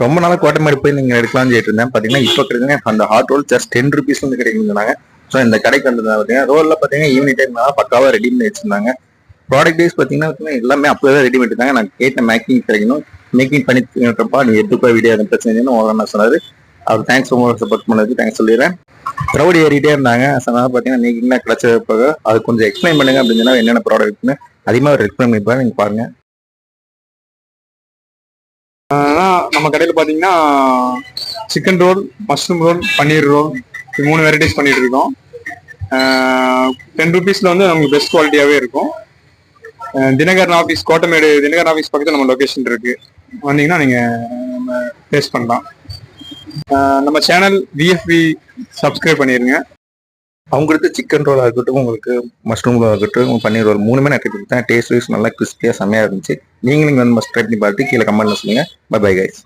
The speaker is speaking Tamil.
ரொம்ப நாளாக கோட்டைமாடி போய் நீங்கள் எடுக்கலாம்னு சொல்லிட்டு இருந்தேன். பார்த்தீங்கன்னா இப்போ கிடைக்குங்க அந்த ஹாட் ரோல் ஜஸ்ட் 10 rupees வந்து கிடைக்குதுனாங்க. ஸோ இந்த கடைக்கு வந்து பார்த்தீங்கன்னா ரோலில் பார்த்தீங்கன்னா ஈவினிங் டைம் பக்காவாக ரெடி பண்ணி வச்சிருந்தாங்க. ப்ராடக்ட் வைஸ் பார்த்தீங்கன்னா எல்லாமே அப்போவே ரெடி பண்ணிட்டாங்க. நான் கேட்ட மேக்கிங் கிடைக்கணும், மேக்கிங் பண்ணி இருக்கப்பா நீ எடுத்துப்பா வீடியோ எதுவும் பிரச்சனை நான் சொன்னார். அவர் தேங்க்ஸ் ரொம்ப சப்போர்ட் பண்ணதுக்கு தேங்க்ஸ் சொல்லிடுறேன். க்ரௌட் ஏறிட்டே இருந்தாங்க. அதனால பார்த்தீங்கன்னா மேக்கிங்லாம் கிடைச்சப்போ அது கொஞ்சம் எக்ஸ்பிளைன் பண்ணுங்க அப்படின்னு சொன்னா என்னென்ன ப்ராடக்ட்னு அதிகமாக ஒரு எக்ஸ்பிளைன் பண்ணிப்பாரு. நீங்கள் பாருங்க. நம்ம கடையில் பார்த்தீங்கன்னா சிக்கன் ரோல், மஷ்ரூம் ரோல், பன்னீர் ரோல், இது 3 வெரைட்டிஸ் பண்ணிட்டு இருக்கோம். 10 rupeesல வந்து நமக்கு பெஸ்ட் குவாலிட்டியாகவே இருக்கும். தினகரன் ஆஃபீஸ், கோட்டமேடு தினகரன் ஆஃபீஸ் பக்கத்தில் நம்ம லொக்கேஷன் இருக்கு. வந்தீங்கன்னா நீங்கள் டேஸ்ட் பண்ணலாம். நம்ம சேனல் விஎஃப்பி சப்ஸ்கிரைப் பண்ணிடுங்க. அவங்களுக்கு சிக்கன் ரோலாக இருக்கட்டும், உங்களுக்கு மஷ்ரூம் ரோல் இருக்கட்டும், பன்னீர் ரோல் 3மே நான் கொடுத்தேன். டேஸ்ட் வைஸ் நல்லா கிறிஸ்பியாக செம்மையாக இருந்துச்சு. நீங்களும் வந்து மஸ்ட் ட்ரை பண்ணி பார்த்து கீழே கமெண்ட்ல சொல்லுங்கள். Bye bye guys.